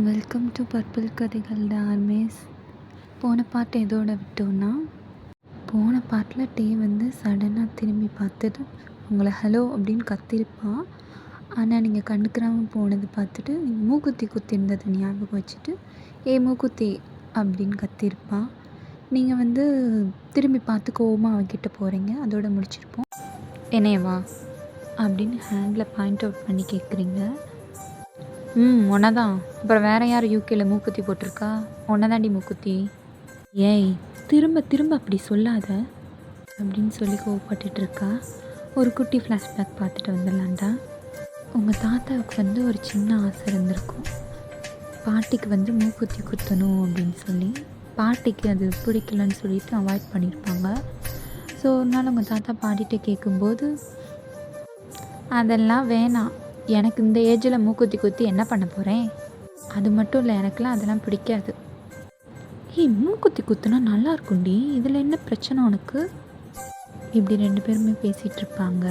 Welcome to purple கதைகள் த ஆர்மேஸ். போன பாட்டு எதோட விட்டோன்னா, போன பாட்டில் டே வந்து சடனாக திரும்பி பார்த்தது உங்களை ஹலோ அப்படின்னு கத்திருப்பான். ஆனால் நீங்கள் கண்டுக்கிறாமல் போனது பார்த்துட்டு நீங்கள் மூக்குத்தி குத்திருந்ததை ஞாபகம் வச்சுட்டு மூக்குத்தி அப்படின்னு கத்திருப்பான். நீங்கள் வந்து திரும்பி பார்த்து கோவமாக அவகிட்ட போகிறீங்க. அதோட முடிச்சிருப்போம். என்னையவா அப்படின்னு ஹேண்டில் பாயிண்ட் அவுட் பண்ணி கேட்குறீங்க. உன்னை தான். அப்புறம் வேறு யார் யூகேயில் மூக்குத்தி போட்டிருக்கா? உன்னை தாண்டி மூக்குத்தி. ஏய், திரும்ப திரும்ப அப்படி சொல்லாத அப்படின்னு சொல்லி கோவப்பட்டுட்ருக்கா. ஒரு குட்டி ஃப்ளாஷ்பேக் பார்த்துட்டு வந்துடலான்டா. உங்கள் தாத்தாவுக்கு வந்து ஒரு சின்ன ஆசை இருந்திருக்கும், பாட்டிக்கு வந்து மூக்குத்தி குத்தணும் அப்படின்னு சொல்லி. பாட்டிக்கு அது பிடிக்கலன்னு சொல்லிட்டு அவாய்ட் பண்ணியிருப்பாங்க. ஸோ ஒரு நாள் உங்கள் தாத்தா பாட்டிகிட்ட கேட்கும்போது, அதெல்லாம் வேணாம், எனக்கு இந்த ஏஜில் மூக்குத்தி குத்தி என்ன பண்ண போகிறேன், அது மட்டும் இல்லை எனக்கெலாம் அதெல்லாம் பிடிக்காது. மூக்குத்தி குத்துனா நல்லா இருக்கும்டி, இதில் என்ன பிரச்சனை உனக்கு? இப்படி ரெண்டு பேருமே பேசிகிட்ருப்பாங்க.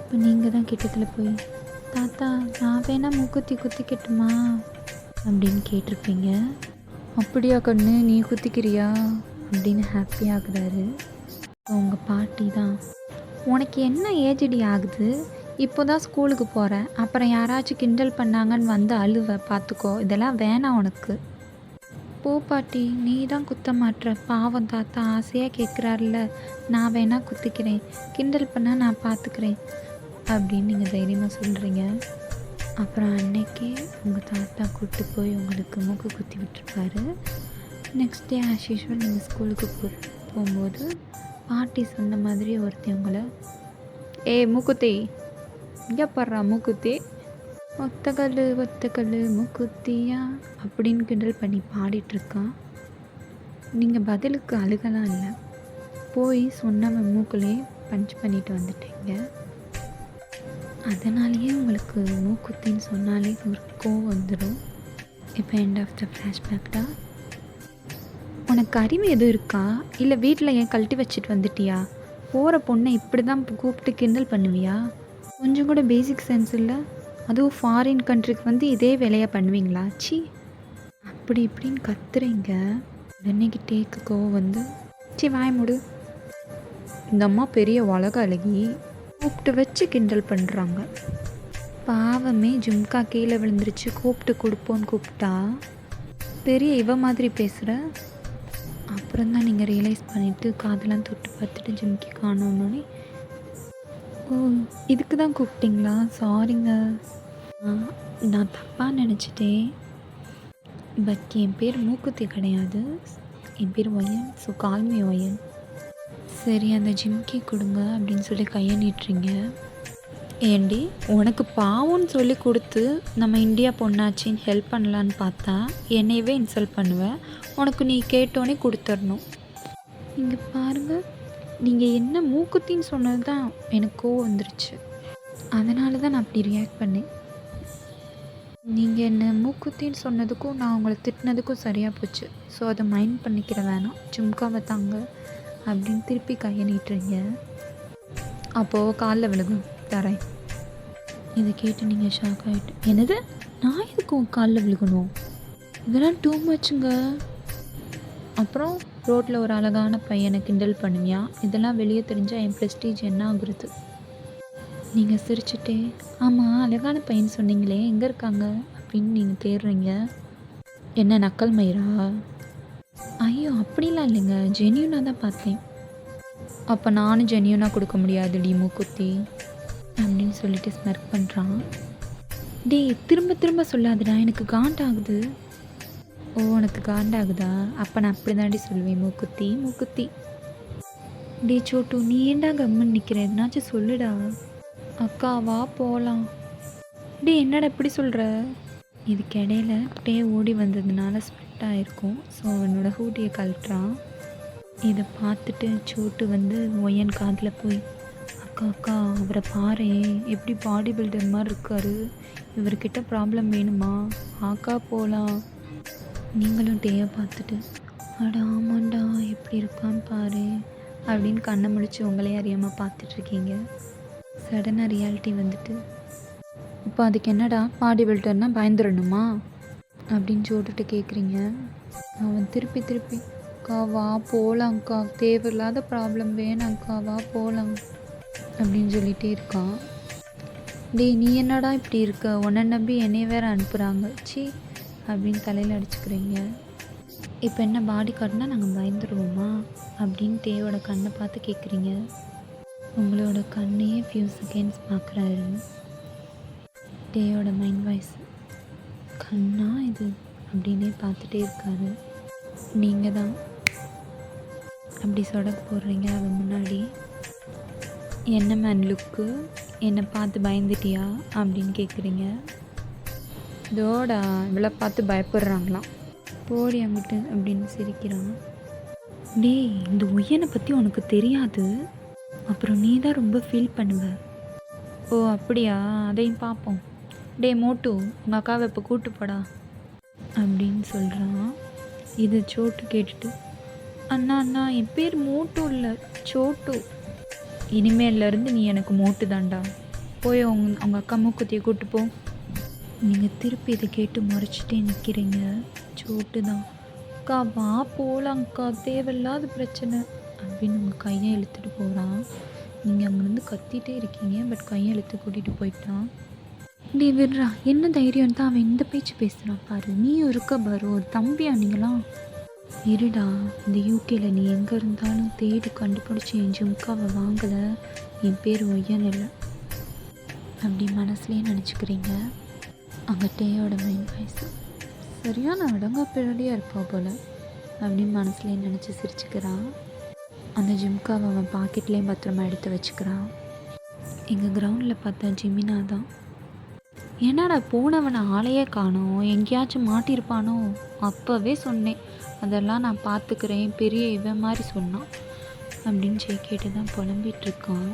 இப்போ நீங்கள் தான் கிட்டத்தில் போய், தாத்தா நான் வேணால் மூக்குத்தி குத்திக்கட்டுமா அப்படின்னு கேட்டிருப்பீங்க. அப்படியா கண்ணு, நீ குத்திக்கிறியா அப்படின்னு ஹாப்பியாகிறாரு. உங்கள் பாட்டி தான், உனக்கு என்ன ஏஜ்டி ஆகுது, இப்போ தான் ஸ்கூலுக்கு போகிறேன், அப்புறம் யாராச்சும் கிண்டல் பண்ணாங்கன்னு வந்து அழுவ பார்த்துக்கோ, இதெல்லாம் வேணாம் உனக்கு. போ பாட்டி, நீ தான் குத்த மாட்டுற, பாவம் தாத்தா ஆசையாக கேட்குறாருல, நான் வேணால் குத்திக்கிறேன், கிண்டல் பண்ணால் நான் பார்த்துக்கிறேன் அப்படின்னு நீங்கள் தைரியமாக சொல்கிறீங்க. அப்புறம் அன்னைக்கே உங்கள் தாத்தா கூப்பிட்டு போய் உங்களுக்கு மூக்கு குத்தி விட்டுருப்பாரு. நெக்ஸ்ட் டே ஆஸ் யூஷுவல் நீங்கள் ஸ்கூலுக்கு போகும்போது பாட்டி சொன்ன மாதிரி ஒருத்தவங்களை, மூக்குத்தி இங்கே படுறா மூக்குத்தி, ஒத்தக்கல் மூக்குத்தியா அப்படின்னு கிண்டல் பண்ணி பாடிட்டுருக்கான். நீங்கள் பதிலுக்கு அழுகலாம் இல்லை, போய் சொன்னவன் மூக்குலேயே பஞ்ச் பண்ணிட்டு வந்துட்டீங்க. அதனாலேயே உங்களுக்கு மூக்குத்தின்னு சொன்னாலே ஒரு கோவம் வந்துடும். இப்போ எண்ட் ஆஃப் த ஃப்ளாஷ்பேக் தான். உனக்கு அறிவு எதுவும் இருக்கா, இல்லை வீட்டில் ஏன் கழட்டி வச்சுட்டு வந்துட்டியா? போகிற பொண்ணை இப்படி தான் கூப்பிட்டு கிண்டல் பண்ணுவியா? கொஞ்சம் கூட பேசிக் சென்ஸ் இல்லை. அதுவும் ஃபாரின் கண்ட்ரிக்கு வந்து இதே வேலையாக பண்ணுவீங்களா? சி, அப்படி இப்படின்னு கத்துறீங்க. அன்னைக்கு டேக்குக்கோ வந்து, சி வாய் மூடு, இந்த அம்மா பெரிய உலக அழகி, கூப்பிட்டு வச்சு கிண்டல் பண்ணுறாங்க. பாவமே ஜும்கா கீழே விழுந்துருச்சு, கூப்பிட்டு கொடுப்போன்னு கூப்பிட்டா பெரிய இவ மாதிரி பேசுகிற. அப்புறம் தான் நீங்கள் ரியலைஸ் பண்ணிவிட்டு காதெல்லாம் தொட்டு பார்த்துட்டு ஜிம்கி காணோன்னே, ஓ இதுக்கு தான் கூப்பிட்டிங்களா, சாரிங்க, நான் தப்பாக நினச்சிட்டேன். பட் என் பேர் மூக்குத்தி கிடையாது, என் பேர் ஒயன், ஸோ கால்மி ஒயன். சரி அந்த ஜிம்கி கொடுங்க அப்படின்னு சொல்லி கையை நீட்டுறீங்க. ஏண்டி, உனக்கு பாவம்னு சொல்லி கொடுத்து நம்ம இந்தியா பொண்ணாச்சின்னு ஹெல்ப் பண்ணலான்னு பார்த்தா என்னையவே இன்சல்ட் பண்ணுவேன். உனக்கு நீ கேட்டோன்னே கொடுத்துடணும். இங்கே பாருங்கள், நீங்கள் என்ன மூக்குத்தின்னு சொன்னது தான் எனக்கு கோவம் வந்துருச்சு, அதனால தான் நான் அப்படி ரியாக்ட் பண்ணேன். நீங்கள் என்ன மூக்குத்தின்னு சொன்னதுக்கும் நான் உங்களை திட்டினதுக்கும் சரியாக போச்சு. ஸோ அதை மைண்ட் பண்ணிக்கிற வேணாம், ஜும்காவை தாங்க அப்படின்னு திருப்பி கையை நீட்டுறீங்க. அப்போது காலில் விழுகும் தரேன். இதை கேட்டு நீங்கள் ஷாக் ஆகிட்டு, என்னது நான் எதுக்கும் காலில் விழுகணும், இதெல்லாம் டூ மச்சுங்க. அப்புறம் ரோட்டில் ஒரு அழகான பையனை கிண்டல் பண்ணுவியா, இதெல்லாம் வெளியே தெரிஞ்சால் என் ப்ரெஸ்டீஜ் என்ன ஆகுறது? நீங்கள் சிரிச்சுட்டே, ஆமாம் அழகான பையன் சொன்னீங்களே எங்கே இருக்காங்க அப்படின்னு நீங்கள் தேடுறீங்க. என்ன நக்கல் மயிரா? ஐயோ அப்படிலாம் இல்லைங்க, ஜென்யூனாக தான் பார்த்தேன். அப்போ நானும் ஜென்யூனாக கொடுக்க முடியாதுடி மூக்குத்தி அப்படின்னு சொல்லிட்டு ஸ்மெர்க் பண்ணுறான். டேய் திரும்ப திரும்ப சொல்லாதுடா, எனக்கு காண்டாகுது. ஓ உனக்கு காண்டாகுதா? அப்போ நான் அப்படி தாண்டி சொல்லுவேன், மூக்குத்தி மூக்குத்தி. டே சோட்டு, நீ ஏண்டா கம்முன்னு நிற்கிற, எதுனாச்சும் சொல்லுடா. அக்கா வா போகலாம். டே என்னடா இப்படி சொல்கிற? இதுக்கு இடையில டே ஓடி வந்ததுனால ஸ்வெட் ஆகிருக்கும். ஸோ அவனோட ஹூடியை கழட்டுறான். இதை பார்த்துட்டு சோட்டு வந்து ஒயன் காதில் போய், அக்கா அக்கா அவரை பாரு, எப்படி பாடி பில்டர் மாதிரி இருக்காரு, இவர்கிட்ட ப்ராப்ளம் வேணுமா, ஆக்கா போகலாம். நீங்களும் டேயை பார்த்துட்டு, அட ஆமாண்டா எப்படி இருக்கான்னு பாரு அப்படின்னு கண்ணை முடிச்சு உங்களே அறியாமல் பார்த்துட்ருக்கீங்க. சடனாக ரியாலிட்டி வந்துட்டு, இப்போ அதுக்கு என்னடா பாடி பில்டர்னா பயந்துடணுமா அப்படின்னு சொல்லிட்டு கேட்குறீங்க. அவன் திருப்பி அக்கா வா போகலாங்க்கா, தேவையில்லாத ப்ராப்ளம் வேணாங்க்கா, வா போகலாம் அப்படின்னு சொல்லிகிட்டே இருக்கான். டேய் நீ என்னடா இப்படி இருக்க, உன்னை நம்பி என்னைய வேற அனுப்புகிறாங்க சி அப்படின்னு தலையில் அடிச்சுக்கிறீங்க. இப்போ என்ன பாடி கார்டுனா நாங்கள் பயந்துருவோமா அப்படின்னு டேயோட கண்ணை பார்த்து கேட்குறீங்க. உங்களோட கண்ணையே ஃபியூ செகண்ட்ஸ் பார்க்குறாரு. டேயோட மைண்ட் வாய்ஸ் கண்ணா இது அப்படின்னே பார்த்துட்டே இருக்காரு. நீங்கள் தான் அப்படி சொடக்கு போடுறீங்க அவன் முன்னாடி. என்ன மேன் லுக்கு, என்னை பார்த்து பயந்துட்டியா அப்படின்னு கேட்குறீங்க. இதோடா இவளை பார்த்து பயப்படுறாங்களாம், போடி அங்கிட்டு அப்படின்னு சிரிக்கிறான். டேய் இந்த உயனை பற்றி உனக்கு தெரியாது, அப்புறம் நீ தான் ரொம்ப ஃபீல் பண்ணுவ. ஓ அப்படியா, அதையும் பார்ப்போம். டே மோட்டு உங்கள் அக்காவை இப்போ கூட்டு போடா அப்படின்னு சொல்கிறான். இதை சோட்டு கேட்டுட்டு அண்ணா அண்ணா என் பேர் மோட்டு இல்லை சோட்டு, இனிமேலேருந்து நீ எனக்கு மோட்டு தாண்டா, போய் அவங்க அக்கா மூக்குத்தியை கூட்டு போ. நீங்கள் திருப்பி இதை கேட்டு முறைச்சிட்டே நிற்கிறீங்க. சோட்டு தான் அக்கா வா போகலாங்க்கா, தேவையில்லாத பிரச்சனை அப்படின்னு உங்கள் கையை இழுத்துட்டு போகிறான். நீங்கள் அங்கேருந்து கத்திகிட்டே இருக்கீங்க, பட் கையை இழுத்து கூட்டிகிட்டு போயிட்டான். டே விட்றா, என்ன தைரியம் தான் அவன் இந்த பேச்சு பேசுகிறான் பாரு, நீயும் இருக்க பாரு, ஒரு தம்பியா நீங்களாம். இருடா, இந்த யூகேல நீ எங்கே இருந்தாலும் தேடி கண்டுபிடிச்சி என் ஜிம்காவை வாங்கலை, என் பேர் ஒய்யன் இல்லை அப்படி மனசுலேயே நினச்சிக்கிறீங்க. அங்கே டேயோட மைண்ட் வாய்ஸ் சரியான அடங்கா பின்னாடியாக இருப்பா போல் அப்படின்னு மனசுலேயே நினச்சி சிரிச்சுக்கிறான். அந்த ஜிம்காவை அவன் பாக்கெட்லேயும் பத்திரமா எடுத்து வச்சுக்கிறான். எங்கள் கிரவுண்டில் பார்த்தா ஜிமினா தான். என்னடா போனவனை ஆளையே காணோம், எங்கேயாச்சும் மாட்டியிருப்பானோ, அப்போவே சொன்னேன் அதெல்லாம் நான் பார்த்துக்கிறேன், பெரிய இவன் மாதிரி சொன்னான் அப்படின்னு கேட்டு தான் புலம்பிகிட்ருக்கான்.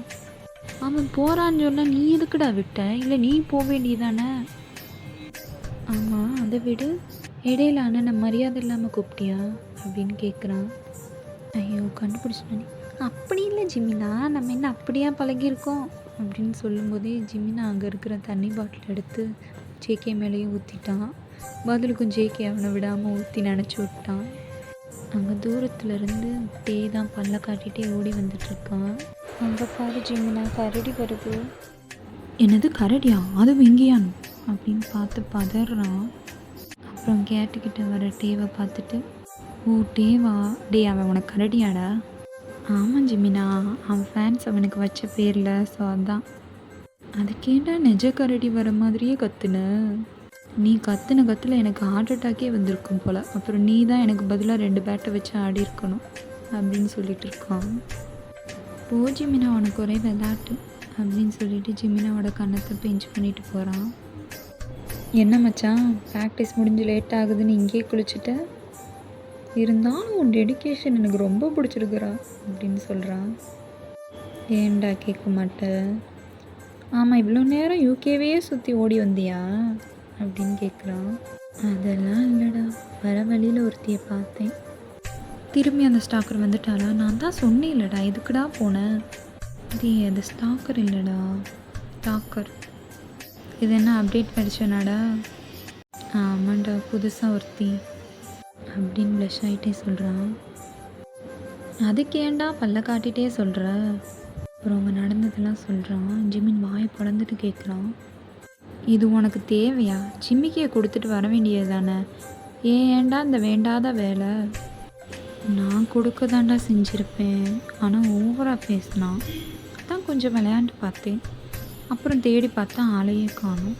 அவன் போகிறான்னு சொல்ல நீ எதுக்குடா விட்ட, இல்லை நீ போக வேண்டியதானே. ஆமாம் அதை விடு, இடையில அண்ணனை மரியாதை இல்லாமல் கூப்பிட்டியா அப்படின்னு கேட்குறான். ஐயோ கண்டுபிடிச்சிட்டானே. அப்படி இல்லை ஜிமினா, நம்ம என்ன அப்படியா பழகியிருக்கோம் அப்படின்னு சொல்லும்போதே ஜிமினா அங்கே இருக்கிற தண்ணி பாட்டில் எடுத்து ஜேகே மேலேயே ஊற்றிட்டான். பதிலுக்கும் ஜேகே அவனை விடாமல் ஊற்றி நினச்சி விட்டான். அங்கே தூரத்துலேருந்து டே தான் பல்ல காட்டிகிட்டே ஓடி வந்துட்டுருக்கான். அங்கே பாரு ஜிமினா, கரடி வருது. என்னது கரடியா, அதுவும் இங்கேயானு அப்படின்னு பார்த்து பதறான். அப்புறம் கேட்டுக்கிட்ட வர டேவை பார்த்துட்டு ஓ டேவா, டே அவன் உனக்கு கரடியாடா. ஆமாம் ஜிமினா, அவன் ஃபேன்ஸ் அவனுக்கு வச்ச பேரில், ஸோ அதான். அதுக்கேண்டா நெஜ கரடி வர மாதிரியே கத்துன, நீ கத்துன கத்தில் எனக்கு ஹார்ட் அட்டாக்கே வந்திருக்கும் போல், அப்புறம் நீ தான் எனக்கு பதிலாக 2 பேட்டை வச்சு ஆடி இருக்கணும் அப்படின்னு சொல்லிட்டு இருக்கான். போ ஜிமினா உனக்கு ஒரே விளையாட்டு அப்படின்னு சொல்லிட்டு ஜிமினாவோட கன்னத்தை பெஞ்ச் பண்ணிட்டு போகிறான். என்ன மச்சான், ப்ராக்டிஸ் முடிஞ்சு லேட் ஆகுதுன்னு இங்கேயே குளிச்சுட்ட, இருந்தாலும் உன் டெடிக்கேஷன் எனக்கு ரொம்ப பிடிச்சிருக்குறா அப்படின்னு சொல்கிறான். ஏன்டா கேட்க மாட்டேன். ஆமாம் இவ்வளோ நேரம் யூகேவே சுற்றி ஓடி வந்தியா அப்படின்னு கேட்குறான். அதெல்லாம் இல்லைடா, வர வழியில் ஒருத்தியை பார்த்தேன். திரும்பி அந்த ஸ்டாக்கர் வந்துட்டாளா, நான் தான் சொன்னேன் இல்லைடா எதுக்குடா போனேன். இது அது ஸ்டாக்கர் இல்லைடா ஸ்டாக்கர். இது என்ன அப்டேட் படிச்சேனாடா. ஆமாண்டா புதுசாக ஒருத்தி அப்படின்னு ப்ளஷ் ஆகிட்டே சொல்கிறான். அதுக்கு ஏன்டா பல்ல காட்டிகிட்டே சொல்கிற. அப்புறம் அவங்க நடந்ததெல்லாம் சொல்கிறான். ஜிமின் வாயை பொழந்துட்டு கேட்குறான். இது உனக்கு தேவையா, ஜிம்மிக்கியை கொடுத்துட்டு வர வேண்டியது தானே, ஏன்டா இந்த வேண்டாத வேலை. நான் கொடுக்க தாண்டா செஞ்சுருப்பேன், ஆனால் ஓவராக பேசினான், அதான் கொஞ்சம் விளையாண்டு பார்த்தேன், அப்புறம் தேடி பார்த்தா ஆளையே காணும்.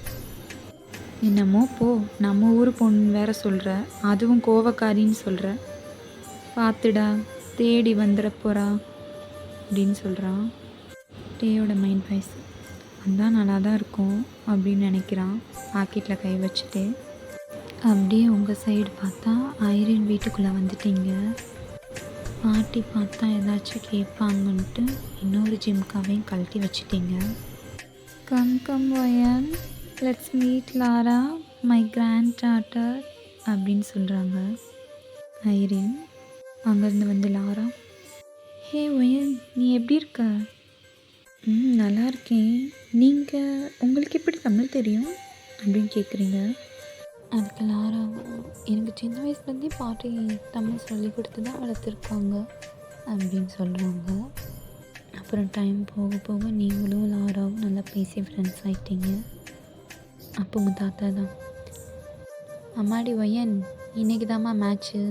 என்னமோ போ, நம்ம ஊர் பொண்ணு வேற சொல்கிற, அதுவும் கோவக்காரின்னு சொல்கிற, பார்த்துடா தேடி வந்துட போகிறா அப்படின்னு சொல்கிறான். டேயோட மைண்ட் வாய்ஸ் அதான் நல்லா தான் இருக்கும் அப்படின்னு நினைக்கிறான். பாக்கெட்டில் கை வச்சுட்டு அப்படியே உங்கள் சைடு பார்த்தா ஐரின் வீட்டுக்குள்ளே வந்துட்டீங்க. பாட்டி பார்த்தா ஏதாச்சும் கேட்பாங்கன்ட்டு இன்னொரு ஜிம்காவையும் கழட்டி வச்சுட்டீங்க. Come Wayne, let's meet Laura, my granddaughter அப்படின்னு சொல்கிறாங்க ஐரின். அங்கேருந்து வந்து லாரா, ஹே ஒயன் நீ எப்படி இருக்க, நல்லா இருக்கேன். உங்களுக்கு எப்படி தமிழ் தெரியும்? அப்படின்னு கேட்குறீங்க. அதுக்கு லாராவும், எனக்கு சின்ன வயசுலேருந்தே பாட்டி தமிழ் சொல்லிக் கொடுத்து தான் வளர்த்துருக்காங்க அப்படின்னு சொல்கிறாங்க. அப்புறம் டைம் போக போக நீங்களும் லாராவும் நல்லா பேசி ஃப்ரெண்ட்ஸ் ஆகிட்டீங்க. அப்போ உங்கள் தாத்தா தான், அம்மாடி ஒய்யன், இன்றைக்கி தாம்மா மேட்ச்சு,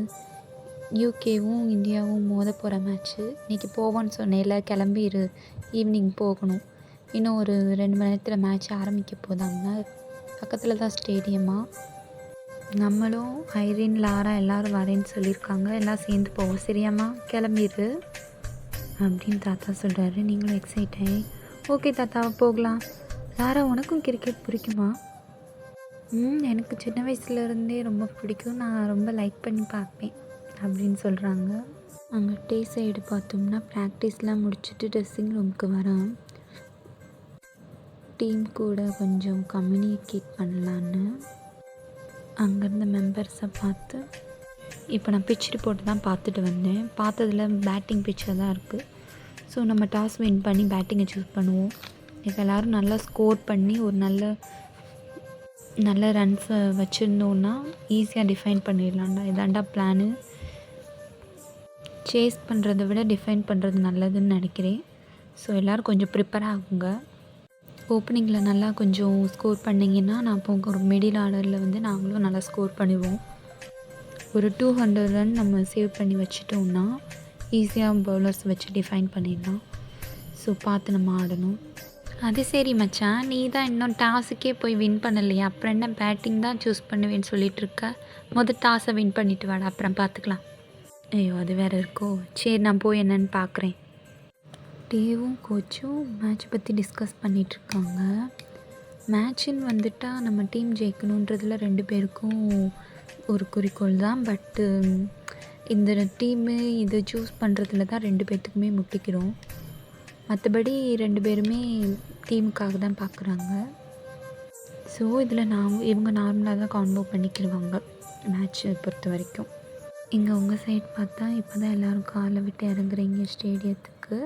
யூகேவும் இந்தியாவும் மோத போகிற மேட்ச்சு, இன்றைக்கி போவோன்னு சொன்னேன்ல, கிளம்பிடு, ஈவினிங் போகணும், இன்னும் ஒரு 2 மணி நேரத்தில் மேட்ச் ஆரம்பிக்க போதாங்க, பக்கத்தில் தான் ஸ்டேடியமா, நம்மளும் ஐரின் லாரா எல்லோரும் வரேன்னு சொல்லியிருக்காங்க, எல்லாம் சேர்ந்து போவோம், சரியாம்மா, கிளம்பிடு அப்படின்னு தாத்தா சொல்கிறாரு. நீங்களும் எக்ஸைட் ஆகி, ஓகே தாத்தா போகலாம். லாரா, உனக்கும் கிரிக்கெட் பிடிக்குமா? எனக்கு சின்ன வயசுலேருந்தே ரொம்ப பிடிக்கும், நான் ரொம்ப லைக் பண்ணி பார்ப்பேன் அப்படின்னு சொல்கிறாங்க. அங்கே டே சைடு பார்த்தோம்னா ப்ராக்டிஸ்லாம் முடிச்சுட்டு ட்ரெஸ்ஸிங் ரூமுக்கு வரான். டீம் கூட கொஞ்சம் கம்யூனிகேட் பண்ணலான்னு அங்கேருந்த மெம்பர்ஸை பார்த்து, இப்போ நான் பிச் ரிப்போர்ட் தான் பார்த்துட்டு வந்தேன். பார்த்ததில் பேட்டிங் பிச்சில் தான் இருக்குது. ஸோ நம்ம டாஸ் வின் பண்ணி பேட்டிங்கை சூஸ் பண்ணுவோம். இப்போ எல்லோரும் நல்லா ஸ்கோர் பண்ணி ஒரு நல்ல ரன்ஸை வச்சுருந்தோன்னா ஈஸியாக டிஃபைன் பண்ணிடலாம்டா, இதாண்டா பிளானு. சேஸ் பண்ணுறதை விட டிஃபைன் பண்ணுறது நல்லதுன்னு நினைக்கிறேன். ஸோ எல்லோரும் கொஞ்சம் ப்ரிப்பேர் ஆகுங்க. ஓப்பனிங்கில் நல்லா கொஞ்சம் ஸ்கோர் பண்ணிங்கன்னா நான் இப்போ ஒரு மிடில் ஆர்டரில் வந்து நாங்களும் நல்லா ஸ்கோர் பண்ணுவோம். ஒரு 200 ரன் நம்ம சேவ் பண்ணி வச்சிட்டோம்னா ஈஸியாக பவுலர்ஸ் வச்சு டிஃபைன் பண்ணிடலாம். ஸோ பார்த்து நம்ம ஆடணும். அது சரி மச்சான், நீ தான் இன்னும் டாஸுக்கே போய் வின் பண்ணலையா, அப்புறம் என்ன பேட்டிங் தான் சூஸ் பண்ணுவேன்னு சொல்லிகிட்ருக்க. முதல் டாஸை வின் பண்ணிவிட்டு வாடா, அப்புறம் பார்த்துக்கலாம். ஐயோ, அது வேறு இருக்கோ. சரி, நான் போய் என்னென்னு பார்க்குறேன். டேவும் கோச்சும் மேட்ச் பற்றி டிஸ்கஸ் பண்ணிகிட்ருக்காங்க. மேட்சுன்னு வந்துட்டால் நம்ம டீம் ஜெயிக்கணுன்றதில் 2 பேருக்கும் ஒரு குறிக்கோள் தான். பட்டு இந்த டீமு இதை சூஸ் பண்ணுறதுல தான் 2 பேர்த்துக்குமே முட்டிக்கிறோம். மற்றபடி 2 பேருமே டீமுக்காக தான் பார்க்குறாங்க. ஸோ இதில் இவங்க நார்மலாக தான் கான்வோ பண்ணிக்கிடுவாங்க மேட்ச்சை பொறுத்த வரைக்கும். இங்கே உங்கள் சைட் பார்த்தா இப்போ தான் எல்லோரும் காலை விட்டு இறங்குறீங்க ஸ்டேடியத்துக்கு.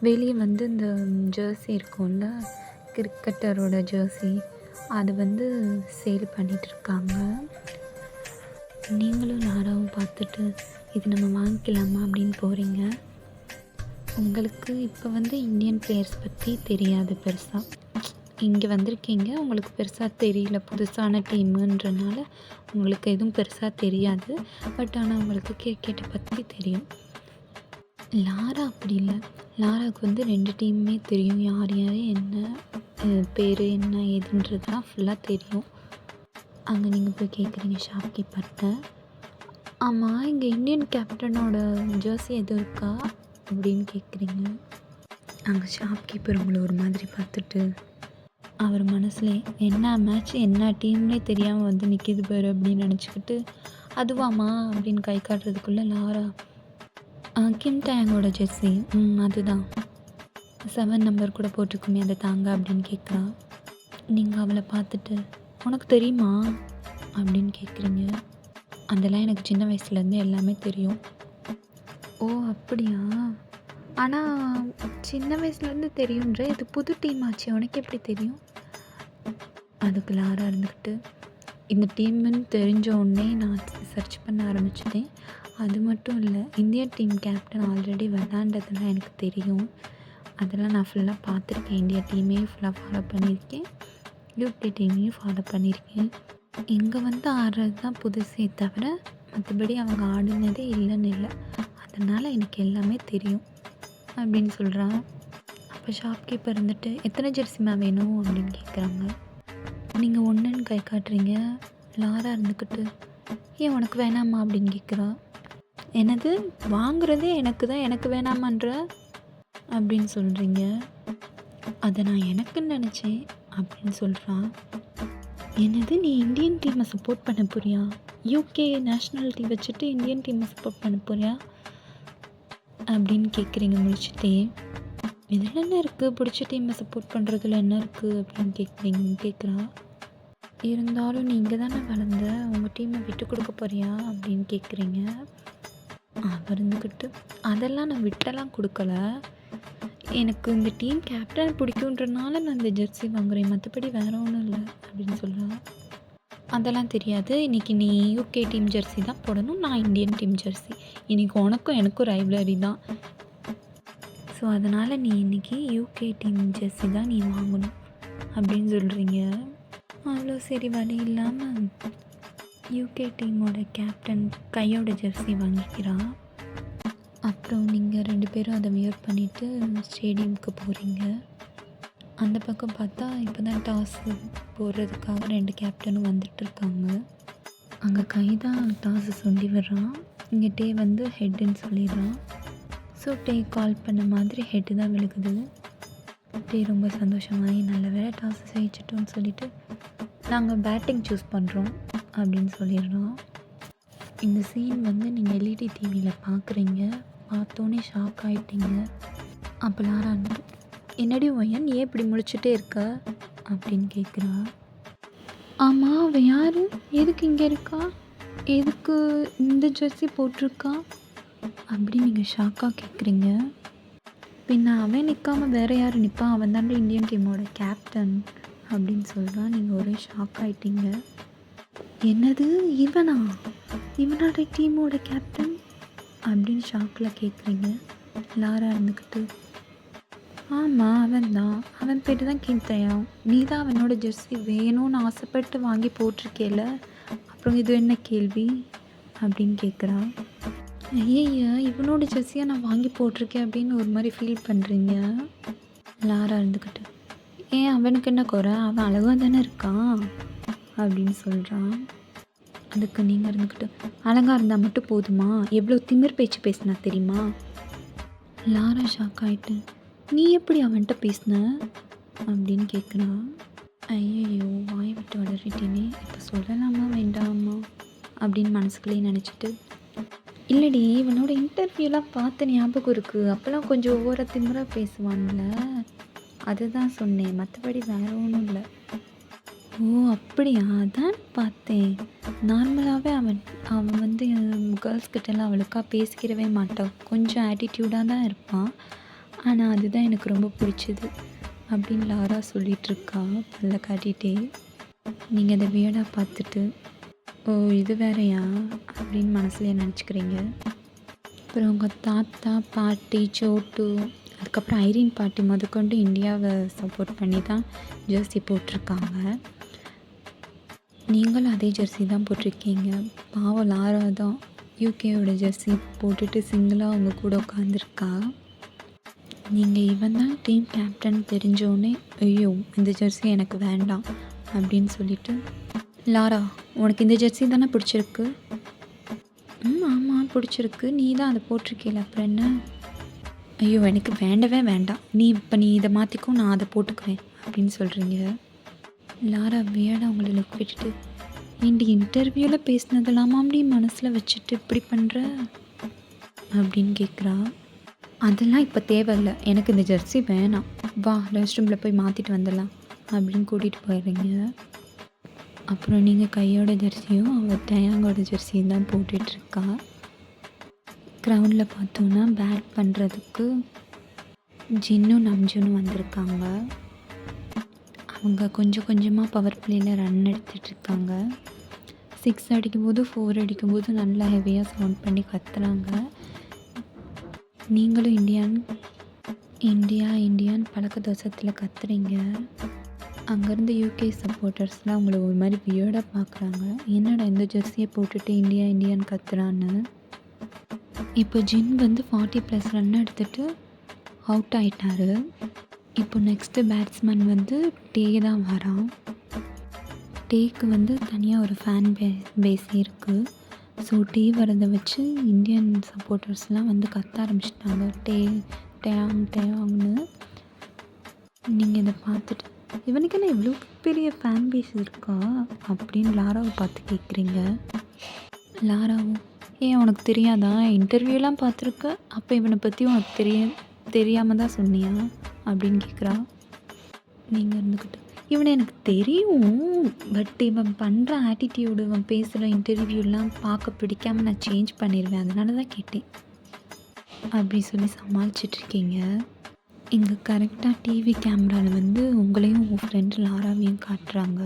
வெளியே வந்து இந்த ஜெர்சி இருக்கும்ல, கிரிக்கெட்டரோட ஜெர்சி, அது வந்து சேல் பண்ணிகிட்ருக்காங்க. நீங்களும் லாராவும் பார்த்துட்டு இது நம்ம வாங்கிக்கலாமா அப்படின்னு போகிறீங்க. உங்களுக்கு இப்போ வந்து இந்தியன் பிளேயர்ஸ் பற்றி தெரியாது பெருசாக, இங்கே வந்திருக்கீங்க, உங்களுக்கு பெருசாக தெரியல, புதுசான டீமுன்றனால உங்களுக்கு எதுவும் பெருசாக தெரியாது. பட் ஆனால் உங்களுக்கு கிரிக்கெட்டை பற்றி தெரியும். லாரா அப்படி இல்லை, லாராவுக்கு வந்து 2 டீமுமே தெரியும், யார் யார் என்ன பேர் என்ன ஏதுன்றதுலாம் ஃபுல்லாக தெரியும். அங்கே நீங்கள் போய் கேட்குறீங்க ஷாப்கீப்பர்கிட்ட, ஆமாம் இங்கே இந்தியன் கேப்டனோட ஜெர்சி எதுவும் இருக்கா அப்படின்னு கேட்குறீங்க. அங்கே ஷாப்கீப்பர் உங்களை ஒரு மாதிரி பார்த்துட்டு அவர் மனசுல என்ன மேட்ச் என்ன டீம்னே தெரியாமல் வந்து நிற்கிது பாரு அப்படின்னு நினச்சிக்கிட்டு, அதுவாமா அப்படின்னு கை காட்டுறதுக்குள்ளே லாரா, கிம் டேங்கோட ஜெர்சி, அதுதான் 7 நம்பர் கூட போட்டிருக்குமே, அதை தாங்க அப்படின்னு கேட்குறா. நீங்கள் அவளை பார்த்துட்டு உனக்கு தெரியுமா அப்படின்னு கேட்குறீங்க. அதெல்லாம் எனக்கு சின்ன வயசுலேருந்து எல்லாமே தெரியும். ஓ அப்படியா, ஆனால் சின்ன வயசுலேருந்து தெரியுன்ற, இது புது டீம் ஆச்சு, உனக்கு எப்படி தெரியும்? அதுக்கு லாரா இருந்துக்கிட்டு, இந்த டீம்னு தெரிஞ்ச உடனே நான் சர்ச் பண்ண ஆரம்பிச்சிட்டேன். அது மட்டும் இல்லை, இந்தியன் டீம் கேப்டன் ஆல்ரெடி விளாண்டதெல்லாம் எனக்கு தெரியும், அதெல்லாம் நான் ஃபுல்லாக பார்த்துருக்கேன். இந்தியா டீமையும் ஃபுல்லாக ஃபாலோ பண்ணியிருக்கேன், யூகே டீமையும் ஃபாலோ பண்ணியிருக்கேன். இங்கே வந்து ஆடுறது தான் புதுசே தவிர மற்றபடி அவங்க ஆடினதே இல்லைன்னு இல்லை, அதனால் எனக்கு எல்லாமே தெரியும் அப்படின்னு சொல்கிறான். அப்போ ஷாப்கீப்பர் இருந்துட்டு எத்தனை ஜெர்சிமா வேணும் அப்படின்னு கேட்குறாங்க. நீங்கள் ஒன்றுன்னு கை காட்டுறீங்க. லாரா இருந்துக்கிட்டு ஏன் உனக்கு வேணாமா அப்படின்னு கேட்குறா. என்னது, வாங்குறதே எனக்கு தான், எனக்கு வேணாமான்ற அப்படின்னு சொல்கிறீங்க. அதை நான் எனக்குன்னு நினச்சேன் அப்படின்னு சொல்கிறான். என்னது, நீ இந்தியன் டீமை சப்போர்ட் பண்ண போறியா? யூகே நேஷ்னாலிட்டி வச்சுட்டு இந்தியன் டீமை சப்போர்ட் பண்ண போறியா அப்படின்னு கேட்குறீங்க முடிச்சுட்டே. இதில் என்ன இருக்குது, பிடிச்ச டீமை சப்போர்ட் பண்ணுறதுல என்ன இருக்குது அப்படின்னு கேட்குறா. இருந்தாலும் நீங்கள் தானே வளர்ந்த, உங்கள் டீமை விட்டு கொடுக்க போறியா அப்படின்னு கேட்குறீங்க. அவர் இருந்துக்கிட்டு அதெல்லாம் நான் விட்டெல்லாம் கொடுக்கல, எனக்கு இந்த டீம் கேப்டன் பிடிக்குன்றனால நான் இந்த ஜெர்சி வாங்குறேன், மற்றபடி வேறு ஒன்றும் இல்லை அப்படின்னு சொல்கிறா. அதெல்லாம் தெரியாது, இன்றைக்கி நீ யூகே டீம் ஜெர்சி தான் போடணும், நான் இந்தியன் டீம் ஜெர்சி. இன்றைக்கி உனக்கும் எனக்கும் ரைவலரி தான். ஸோ அதனால் நீ இன்றைக்கி யூகே டீம் ஜெர்சி தான் நீ வாங்கணும் அப்படின்னு சொல்கிறீங்க. அவ்வளோ சரி வழி இல்லாமல் யூகே டீமோட கேப்டன் கையோட ஜெர்சி வாங்கிக்கிறான். அப்புறம் நீங்கள் 2 பேரும் அதை வியர் பண்ணிவிட்டு ஸ்டேடியமுக்கு போகிறீங்க. அந்த பக்கம் பார்த்தா இப்போ தான் டாஸ் போடுறதுக்காக 2 கேப்டனும் வந்துட்டுருக்காங்க. அங்கே கை தான் டாஸை சொல்லி விடுறான், இங்கே டே வந்து ஹெட்டுன்னு சொல்லிடுறான். ஸோ டே கால் பண்ண மாதிரி ஹெட்டு தான் விழுகுது. டே ரொம்ப சந்தோஷமாகி நல்ல வேலை டாஸை ஜெயிச்சிட்டோன்னு சொல்லிவிட்டு நாங்கள் பேட்டிங் சூஸ் பண்ணுறோம் அப்படின்னு சொல்லிடுறோம். இந்த சீன் வந்து நீங்கள் எல்இடி டிவியில் பார்க்குறீங்க, பார்த்தோன்னே ஷாக் ஆகிட்டீங்க. அப்போ லாரா என்னடி ஒயன் ஏன் இப்படி முழிச்சிட்டே இருக்க அப்படின்னு கேட்குறா. ஆமாம், அவன் யார், எதுக்கு இங்கே இருக்கா, எதுக்கு இந்த ஜெர்சி போட்டிருக்கா அப்படின்னு நீங்கள் ஷாக்காக கேட்குறீங்க. பின்ன அவன் நிற்காமல் வேறு யார் நிற்பான், அவன் தாண்டா இந்தியன் டீமோட கேப்டன் அப்படின்னு சொல்கிறான். நீங்கள் ஒரே ஷாக் ஆகிட்டீங்க. என்னது இவனோட டீமோட கேப்டன் அப்படின்னு ஷாக்கில் கேட்குறீங்க. லாரா இருந்துக்கிட்டு ஆமாம் அவன் தான், அவன் பேர் தான் கீர்த்தயா, நீ தான் அவனோட ஜெர்சி வேணும்னு ஆசைப்பட்டு வாங்கி போட்டிருக்கேல, அப்புறம் இது என்ன கேள்வி அப்படின்னு கேட்குறா. ஐயா இவனோட ஜெர்சியாக நான் வாங்கி போட்டிருக்கேன் அப்படின்னு ஒரு மாதிரி ஃபீல் பண்ணுறீங்க. லாரா இருந்துக்கிட்டு ஏன் அவனுக்கு என்ன குறை, அவன் அழகாக தானே இருக்கான் அப்படின்னு சொல்கிறான். அதுக்கு நீங்கள் இருந்துக்கிட்டு அழகாக இருந்தால் மட்டும் போதுமா, எவ்வளோ திமிர் பேச்சு பேசினா தெரியுமா. லாரா ஷாக் ஆகிட்டு நீ எப்படி அவன்கிட்ட பேசின அப்படின்னு கேட்குறா. ஐயோ வாயை விட்டு வளரிட்டேனே, இப்போ சொல்லலாமா வேண்டாமா அப்படின்னு மனசுக்குள்ளேயே நினச்சிட்டு இல்லடி இவனோட இன்டர்வியூலாம் பார்த்த ஞாபகம் இருக்குது, அப்போல்லாம் கொஞ்சம் ஓவராக திமிராக பேசுவான்ல, அதுதான் சொன்னேன், மற்றபடி வேறு ஒன்றும் இல்லை. ஓ அப்படியா, அதான் பார்த்தேன். நார்மலாகவே அவன் வந்து கேர்ள்ஸ்கிட்டலாம் அவளுக்கா பேசிக்கிறவே மாட்டான், கொஞ்சம் ஆட்டிடியூடாக தான் இருப்பான், ஆனால் அதுதான் எனக்கு ரொம்ப பிடிச்சிது அப்படின்னு லாரா சொல்லிகிட்ருக்கா பல்ல காட்டிகிட்டே. நீங்கள் அதை வியர்டாக பார்த்துட்டு ஓ இது வேறையா அப்படின்னு மனசுலேயே நினச்சிக்கிறீங்க. அப்புறம் உங்கள் தாத்தா பாட்டி சோட்டு அதுக்கப்புறம் ஐரீன் பாட்டி முதற்கொண்டு இந்தியாவை சப்போர்ட் பண்ணி தான் ஜெர்சி போட்டிருக்காங்க. நீங்களும் அதே ஜெர்சி தான் போட்டிருக்கீங்க. பாவம் லாரா தான் யூகேயோட ஜெர்சி போட்டுட்டு சிங்கிளாக அவங்க கூட உட்காந்துருக்கா. நீங்கள் இவன் தான் டீம் கேப்டன் தெரிஞ்சோடனே ஐயோ இந்த ஜெர்சி எனக்கு வேண்டாம் அப்படின்னு சொல்லிட்டு லாரா உனக்கு இந்த ஜெர்சி தானே பிடிச்சிருக்கு. ஆமாம் பிடிச்சிருக்கு, நீ தான் அதை போட்டிருக்கீல அப்புறம் என்ன. ஐயோ எனக்கு வேண்டவே வேண்டாம், நீ இதை மாற்றிக்கும், நான் அதை போட்டுக்கிறேன் அப்படின்னு சொல்கிறீங்க. லாரா வியர்டாக அவங்கள லுக் விட்டுட்டு ஏண்டி இன்டர்வியூவில் பேசினதெல்லாமா அப்படி மனசில் வச்சுட்டு இப்படி பண்ணுற அப்படின்னு கேட்குறா. அதெல்லாம் இப்போ தேவையில்லை, எனக்கு இந்த ஜெர்சி வேணாம், வா ரெஸ்ட் ரூமில் போய் மாற்றிட்டு வந்துடலாம் அப்படின்னு கூட்டிகிட்டு போயிடுறீங்க. அப்புறம் நீங்கள் கையோட ஜெர்சியும் அவள் டயாங்கோட ஜெர்சியும் தான் போட்டுட்ருக்கா. கிரவுண்டில் பார்த்தோன்னா பேட் பண்ணுறதுக்கு ஜின்னும் நம்ஜுனும் வந்திருக்காங்க. அவங்க கொஞ்சம் கொஞ்சமாக பவர் பிளேயில் ரன் எடுத்துகிட்ருக்காங்க. 6 அடிக்கும்போது 4 அடிக்கும்போது நல்லா ஹெவியாக சவுண்ட் பண்ணி கத்துறாங்க. நீங்களும் இந்தியான்னு பழக்க தோசத்தில் கத்துறீங்க. அங்கேருந்து யூகே சப்போர்ட்டர்ஸ்லாம் அவங்கள ஒரு மாதிரி வியர்டாக பார்க்குறாங்க, என்னடா இந்த ஜெர்சியை போட்டுட்டு இந்தியான்னு கத்துறான்னு. இப்போ ஜின் வந்து 40+ ரன் எடுத்துகிட்டு அவுட் ஆகிட்டார். இப்போ நெக்ஸ்ட்டு பேட்ஸ்மேன் வந்து டே தான் வரான். டேக்கு வந்து தனியாக ஒரு ஃபேன் பேஸே இருக்குது. ஸோ டே வரதை வச்சு இந்தியன் சப்போர்ட்டர்ஸ்லாம் வந்து கத்த ஆரம்பிச்சிட்டாங்க, டேயாங்னு. நீங்கள் இதை பார்த்துட்டு இவனுக்கு என்ன இவ்வளோ பெரிய ஃபேன் பேஸ் இருக்கா அப்படின்னு லாராவை பார்த்து கேட்குறீங்க. லாராவும் ஏன் உனக்கு தெரியாதா, இன்டர்வியூலாம் பார்த்துருக்க, அப்போ இவனை பற்றி உனக்கு தெரியாமல் தான் சொன்னியா அப்படின்னு கேட்குறா. நீங்கள் இருந்துக்கிட்டு இவனை எனக்கு தெரியும், பட் இவன் பண்ணுற ஆட்டிடியூடு, இவன் பேசுகிற இன்டர்வியூலாம் பார்க்க பிடிக்காமல் நான் சேஞ்ச் பண்ணிடுவேன், அதனால தான் கேட்டேன் அப்படி சொல்லி சமாளிச்சிட்ருக்கீங்க. இங்கே கரெக்டாக டிவி கேமராவில் வந்து உங்களையும் உங்கள் ஃப்ரெண்டு லாராவையும் காட்டுறாங்க.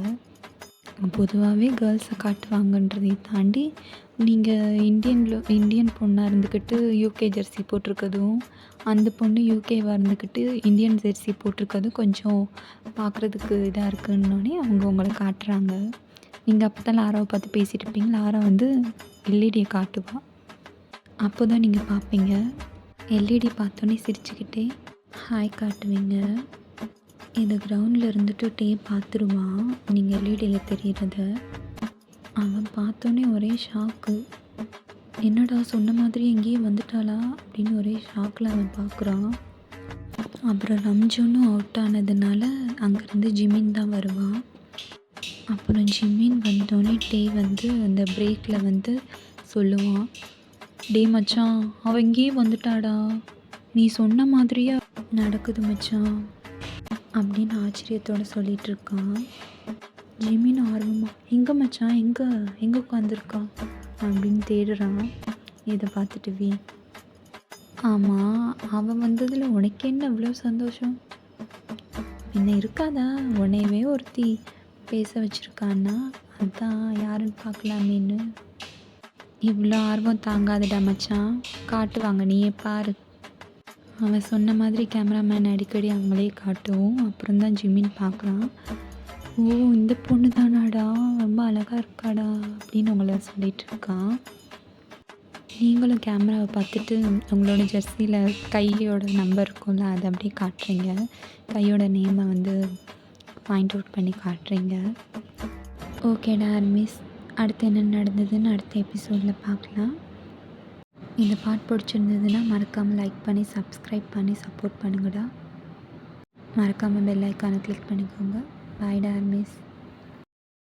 பொதுவாகவே கேர்ள்ஸை காட்டுவாங்கன்றதை தாண்டி நீங்கள் இந்தியன் பொண்ணாக இருந்துக்கிட்டு யூகே ஜெர்சி போட்டிருக்கதும், அந்த பொண்ணு யூகேவாக இருந்துக்கிட்டு இந்தியன் ஜெர்சி போட்டிருக்கதும் கொஞ்சம் பார்க்குறதுக்கு இதாக இருக்குன்னோடனே அவங்க உங்களை காட்டுறாங்க. நீங்கள் அப்போ தான் லாராவை பார்த்து பேசிகிட்டு இருப்பீங்க. லாரா வந்து எல்இடியை காட்டுவா. அப்போ தான் நீங்கள் பார்ப்பீங்க. எல்இடி பார்த்தோன்னே சிரிச்சுக்கிட்டே ஹாய் காட்டுவீங்க. இது கிரவுண்டில் இருந்துட்டு பார்த்துருவான் நீங்கள் எல்இடியில் தெரிகிறத. அவன் பார்த்தோன்னே ஒரே ஷாக்கு. என்னடா சொன்ன மாதிரி எங்கேயும் வந்துட்டாளா அப்படின்னு ஒரே ஷாக்கில் அவன் பார்க்குறான். அப்புறம் ரம்ஜானும் அவுட் ஆனதுனால அங்கேருந்து ஜிமின் தான் வருவான். அப்புறம் ஜிமின் வந்தோடனே வந்து அந்த பிரேக்கில் வந்து சொல்லுவான், டே மச்சான் அவன் இங்கேயும் வந்துட்டாடா, நீ சொன்ன மாதிரியே நடக்குது மச்சான் அப்படின்னு ஆச்சரியத்தோடு சொல்லிகிட்ருக்கான். ஜிமின் ஆர்வமாக எங்கே மச்சான் எங்கே உட்காந்துருக்கான் அப்படின்னு தேடுறான். இதை பார்த்துட்டு ஆமாம் அவன் வந்ததில் உனக்கு என்ன இவ்வளோ சந்தோஷம்? என்ன இருக்காதா, உன்னையவே ஒருத்தி பேச வச்சுருக்கான்னா அதான் யாருன்னு பார்க்கலாமேன்னு. இவ்வளோ ஆர்வம் தாங்காதடா மச்சான், காட்டுவாங்க நீயே பாரு. அவன் சொன்ன மாதிரி கேமராமேன் அடிக்கடி அவங்களே காட்டுவோம். அப்புறம் தான் ஜிமின் பார்க்குறான். ஓ இந்த பொண்ணு தானாடா, ரொம்ப அழகாக இருக்காடா அப்படின்னு உங்களை சொல்லிகிட்ருக்கான். நீங்களும் கேமராவை பார்த்துட்டு உங்களோட ஜெர்சியில் கையோட நம்பர் இருக்கும்ல அதை அப்படியே காட்டுறீங்க. கையோட நேமை வந்து பாயிண்ட் அவுட் பண்ணி காட்டுறீங்க. ஓகேடா மிஸ், அடுத்து என்ன நடந்ததுன்னு அடுத்த எபிசோடில் பார்க்கலாம். இந்த பாட் பிடிச்சிருந்ததுன்னா மறக்காமல் லைக் பண்ணி சப்ஸ்கிரைப் பண்ணி சப்போர்ட் பண்ணுங்கடா. மறக்காமல் பெல் ஐக்கானை கிளிக் பண்ணிக்கோங்க. பாய் டா மிஸ்.